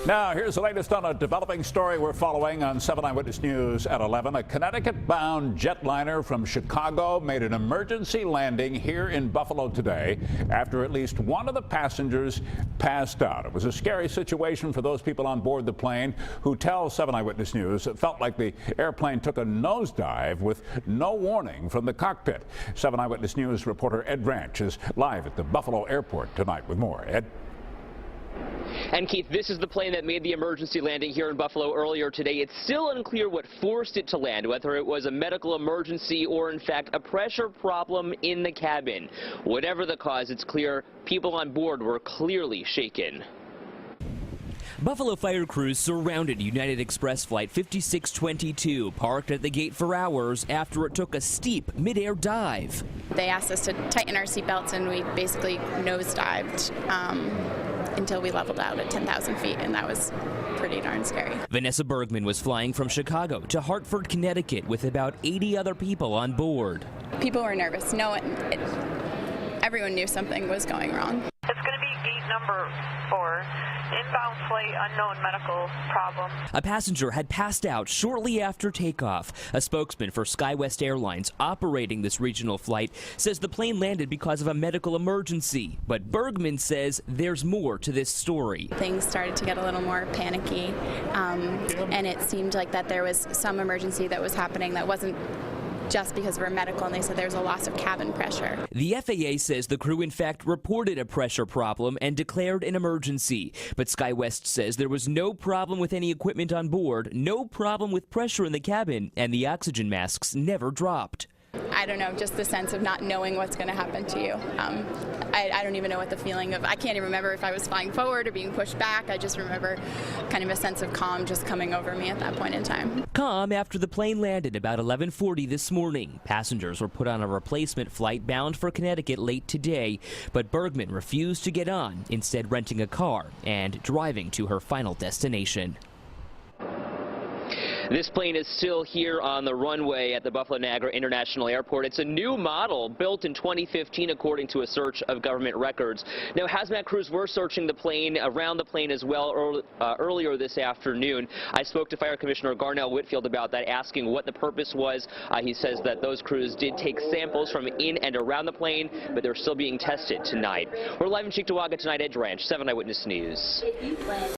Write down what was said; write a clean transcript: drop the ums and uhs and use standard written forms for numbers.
Now, here's the latest on a developing story we're following on 7 Eyewitness News at 11. A Connecticut-bound jetliner from Chicago made an emergency landing here in Buffalo today after at least one of the passengers passed out. It was a scary situation for those people on board the plane who tell 7 Eyewitness News it felt like the airplane took a nosedive with no warning from the cockpit. 7 Eyewitness News reporter Ed Ranch is live at the Buffalo airport tonight with more. Ed? And Keith, this is the plane that made the emergency landing here in Buffalo earlier today. It's still unclear what forced it to land, whether it was a medical emergency or in fact a pressure problem in the cabin. Whatever the cause, it's clear people on board were clearly shaken. Buffalo fire crews surrounded United Express Flight 5622, parked at the gate for hours after it took a steep mid-air dive. They asked us to tighten our seatbelts, and we basically nosedived until we leveled out at 10,000 feet, and that was pretty darn scary. Vanessa Bergman was flying from Chicago to Hartford, Connecticut with about 80 other people on board. People were nervous. Everyone knew something was going wrong. It's going to be gate number 4. Inbound flight, unknown medical problem. A passenger had passed out shortly after takeoff. A spokesman for SkyWest Airlines operating this regional flight says the plane landed because of a medical emergency. But Bergman says there's more to this story. Things started to get a little more panicky, and it seemed like that there was some emergency that was happening that wasn't just because of our medical, and they said there's a loss of cabin pressure. The FAA says the crew in fact reported a pressure problem and declared an emergency. But SkyWest says there was no problem with any equipment on board, no problem with pressure in the cabin, and the oxygen masks never dropped. I don't know, just the sense of not knowing what's going to happen to you. I don't even know what the feeling of, I can't even remember if I was flying forward or being pushed back. I just remember kind of a sense of calm just coming over me at that point in time. Calm after the plane landed about 11:40 this morning. Passengers were put on a replacement flight bound for Connecticut late today, but Bergman refused to get on, instead renting a car and driving to her final destination. This plane is still here on the runway at the Buffalo Niagara International Airport. It's a new model built in 2015 according to a search of government records. Now, hazmat crews were searching the plane, around the plane as well earlier this afternoon. I spoke to Fire Commissioner Garnell Whitfield about that, asking what the purpose was. He says that those crews did take samples from in and around the plane, but they're still being tested tonight. We're live in Cheektowaga tonight, Ed Ranch, 7 Eyewitness News.